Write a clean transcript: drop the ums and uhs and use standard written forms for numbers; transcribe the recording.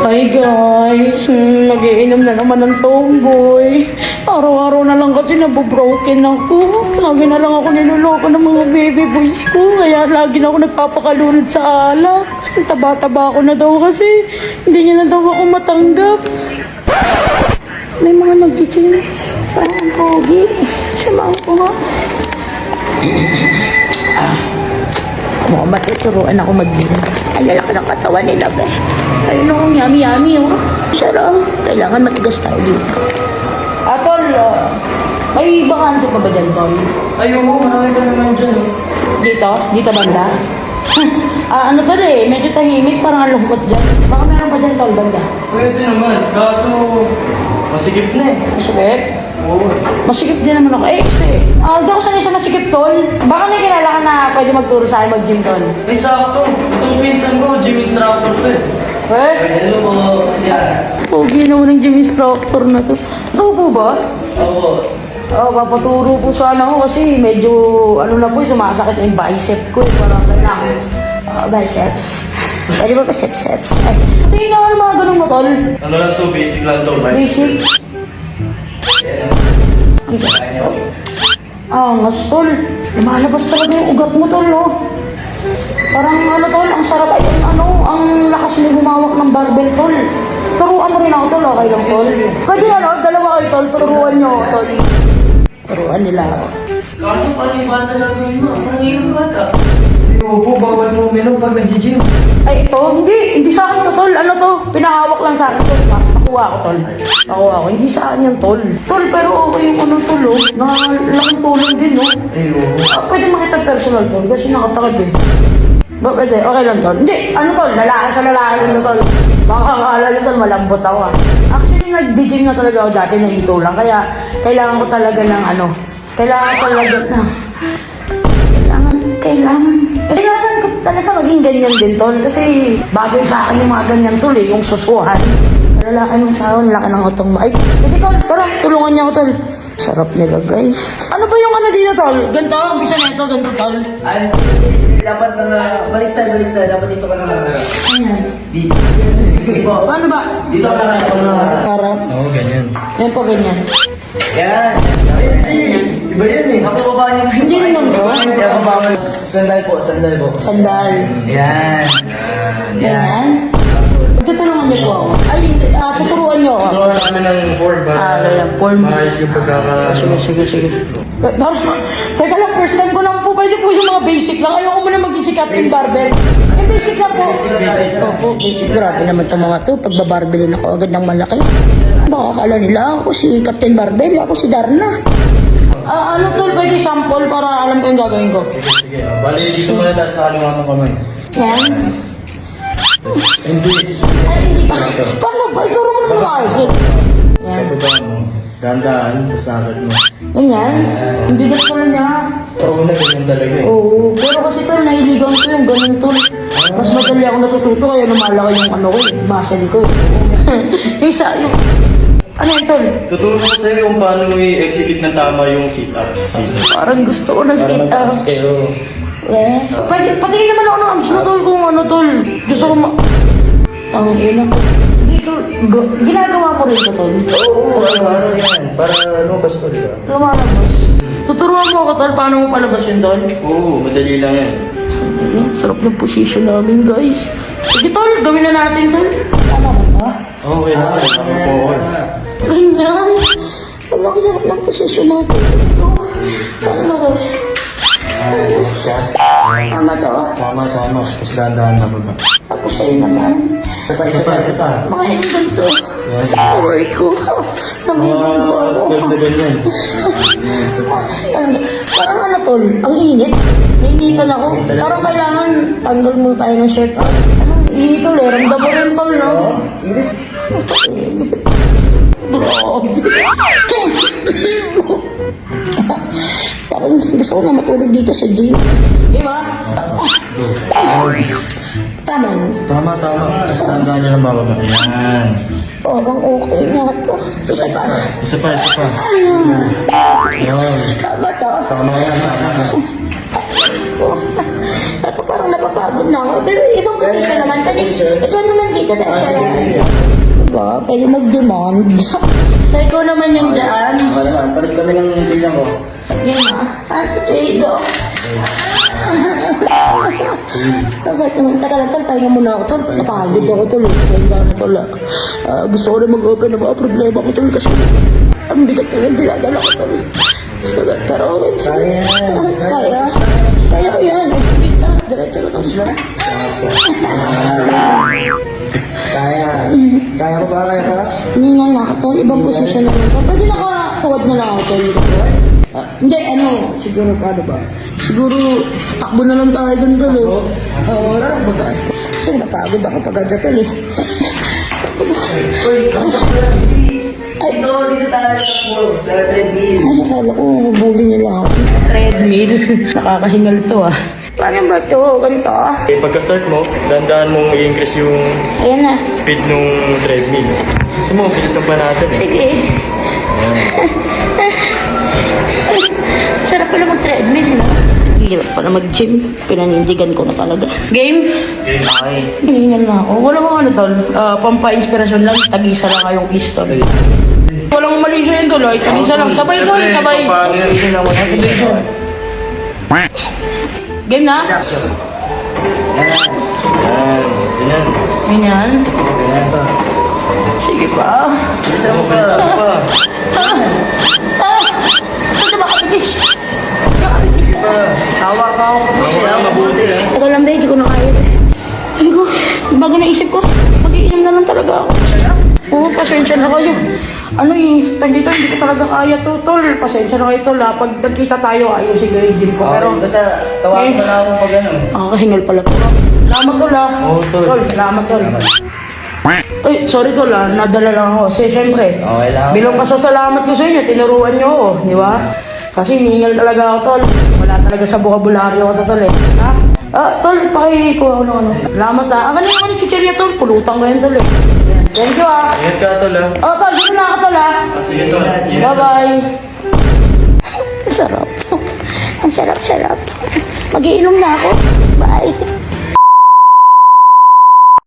Hi guys, nag-iinom na naman ng tomboy. Araw-araw na lang kasi nabobroken ako. Lagi na lang ako niloloko ng mga baby boys ko. Kaya lagi na ako nagpapakalunod sa alak. Taba-taba ako na daw kasi hindi niya na daw ako matanggap. May mga nag-gym. Parang ang pogi. Samahan ko nga. Mukhang matuturuan ako mag-gym. Ang lalaki ng katawan nila, be. Ayun ako, yummy-yummy, oh. Sarap. Kailangan matigas tayo dito. Tol, may bakante pa ba dyan, Tol? Ayun mo, marami ka naman dyan. Dito? Dito banda? Ano Tol eh, medyo tahimik, parang lungkot dyan. Baka meron pa dyan, Tol, banda? Pwede naman, kaso masigip na eh. Masikip? Oo. Masikip din naman ako. Kasi, di ako sanay sa masikip, Tol. Baka may kilala ka na pwede magturo sa akin mag-gym, Tol. Ay, sakto. Itong pinsan ko, gym instructor to eh. Hello po. Yan. Pogi naman ng gym instructor na to. Ikaw po ba? Opo. Papaturo po sana ako kasi medyo, na po, sumasakit na yung bicep ko. Parang kailangan. Biceps. Pwede ba biceps? Ay, tingin naman mga ganun mo, Tol. Ano lang to, basic lang to. Basic. Mas, Tol. Lumalabas talaga yung ugat mo, Tol, no? Parang, Tol, ang sarap ay, ang lakas mo humawak ng barbell, Tol. Turuan mo rin ako, Tol, okay lang, Tol? Pwede, dalawa kayo, Tol. Turuan nyo ako, Tol. Turuan nila ako. Kaso parang yung bata lang yun mo. Parang yung bata. Opo, bawal mo uminom pag nag-gym. Ay, ito, hindi sa akin to, Tol. Ano to? Pinahawak lang sa akin, Tol. Nakuha ko, Tol. Nakuha ko. Hindi sa akin yan, Tol. Tol, pero okay yung Tol, oh. Laking tulong din, no? Ayun. Pwede makita personal, Tol, kasi nakatakad eh. Pwede, okay lang, Tol. Hindi, Tol, lalaki sa lalaki lang, Tol. Baka akala nyo, Tol, malambot ako, ah. Actually, nag-gym na talaga ako dati, nahito lang. Kaya, kailangan ko talaga ng Kailangan ko talaga maging ganyan din, Tol. Kasi bagay sa akin yung mga ganyan, Tol, eh. Yung susuhan. Lalaki ng tao, laki ng utong mo. Ay, sige, Tol, tara, tulungan niya ako, Tol. Sarap nila, guys. Ano ba yung dito, Tol? Ganito, umpisa na ito, ganito, Tol. Ay, dapat na baliktad. Dapat dito ka na. Ayan. Dito. Ano ba? Dito ka na. Harap. Oo, ganyan. Yan po, ganyan. Yan. Iba yan eh. Kapababa niyo. Hindi naman po. Kapababa. Sandal po. Sandal. Yan. Ganyan. Tutulungan niyo po ako. Ay, tuturuan niyo ako. Turuan namin ng form ba? Ganyan, form. Maayos yung Sige. Teka lang, first time ko lang po. Pwede po yung mga basic lang. Ayoko mo na maging si Captain Barbell. Eh, basic lang po. Opo, basic. Grabe naman itong mga to. Pagbabarbellin ako agad ng malaki. Baka akala nila ako si Captain Barbell. Ako si Darna. Tol, pwede sample para alam ko yung gagawin ko. Sige. Bali, dito mo na sa kaliwa mo kamay. Yan. Hindi. Ay, hindi pa. Paano ba? Ituro mo naman maayos. Yan. Kapababa mo. Dahan-dahan, tapos nakagad mo. Ganyan. Ang bigat pala niya. Sa una, ganyan talaga eh. Oo. Pero kasi tol, nahiligan ko yung ganun tol. Mas madali ako natututo kaya lumalaki yung muscle ko. Yung isa, yung... Ano yan tol? Tuturo ko sa'yo kung paano mo i-execute ng tama yung sit-ups. Parang gusto ko ng sit-ups. Pero, Patingin naman ako ng abs mo tol kung tol. Gusto ko Ang ina ko. Hindi tol. Ginagawa mo rin ko tol. oo, araw-araw yan. Para lumabas to, di ba? Lumalabas. Tuturuan mo ako tol, paano mo palabas yun tol? Oo, madali lang yan. Sarap ng position namin guys. Sige tol, gawin na natin tol. Tama ba? Oo, okay na. Ako. Ganyan. Sarap ng posisyon natin. Paano na to? Tama to. Tama. Tapos dahan-dahan na baba. Tapos sa'yo naman. Isa pa. Mga yung ganito. Aray ko. Namimang ko ako. Ganda ganyan. Parang tol, ang init. Nainitan ako. Parang kailangan tanggal mo tayo ng shirt. Init tol eh. Ramdam mo rin tol, no? Grabe. Parang gusto ko na matulog dito sa gym. Di ba? Tama mo. Tama. Tapos dahan-dahan nyo ng bababa. Yan. Parang okay na to. Isa pa. Yan. Tama to. Tama yan. Ako parang napapagod na ako. Pero ibang position naman. Pwede, ikaw naman dito na diba? Pwede mag-demand. So, ikaw naman yung dyan. Wala naman, palit kami ng bilang ko. Yan na. Asa Jado? Bakit naman? Taka lang, pahinga muna ako. Tol, napagod ako tol. Pahinga na tol. Gusto ko na mag-open na mga problema ko tol kasi ang bigat na yung dinadala ko tol. Pero okay. Kaya. Kaya ko yan. Diretso na tol. Kaya ko ba? Kaya ka? Hindi nga lang ako tol. Ibang posisyon na lang tol. Pwede nakatuwad na lang ako tol. Hindi, siguro paano ba? Siguro, takbo na lang tayo dun tol. Oo, takbo tayo. Kasi napagod ako pagkada tol eh. Uy, dito tayo sa treadmill. Ay, akala ko, bully niyo lang ako. Treadmill. Nakakahingal to ah. Paano ba to? Ganito ah. Pagka-start mo, dandan mong i-increase yung Ayan na. speed nung treadmill. Gusto mo, bilisan pa natin eh. Sige. Sarap pala mag-treadmill no? Hirap pala mag-gym. Pinanindigan ko na talaga. Game? Okay. Hinihingal na ako. Wala mga ano tol. Pampa-inspirasyon lang. Tag-isa lang kayong kiss tol. Walang mali siya yun tol. Tag-isa lang. Sabay tol. Sabay. Game na? Ganyan. Ganyan. Sige pa. Bilisan mo pa. Ito ba kapitis? Tawa ka ako. Mabuti eh. Ito lang dahil, hindi ko na kaya. Sabi ko, bago naisip ko, mag-iinom na lang talaga ako. Oo, pasensya na kayo. Dito, hindi ko talaga kaya to, tol. Pasensya na kayo, tol. Pag nagkita tayo, ayusin ko yung gym ko. Pero, Basta tawagin mo na ako pag ano. nakakahingal pala to. Salamat, tol, ah. Oo, tol. Salamat, tol. Ay, sorry, tol, ah. Nadala lang ako. Kasi, syempre, Okay lang. bilang pasasalamat ko sa inyo, tinuruan nyo ako, di ba? Kasi hiningal talaga ako, tol. Wala talaga sa bukabularyo ko to, tol, eh. Ha? Tol, pakikuha ko ng ano. Salamat, ha. Ang kanina ko ni chichirya, tol. Pulutan ko yan, tol, eh. Thank you, ha. Ingat ka tol ah. Tol, dito na ako, tol, ha. Sige tol. Bye-bye. Ang sarap. Ang sarap-sarap. Mag-iinom na ako. Bye.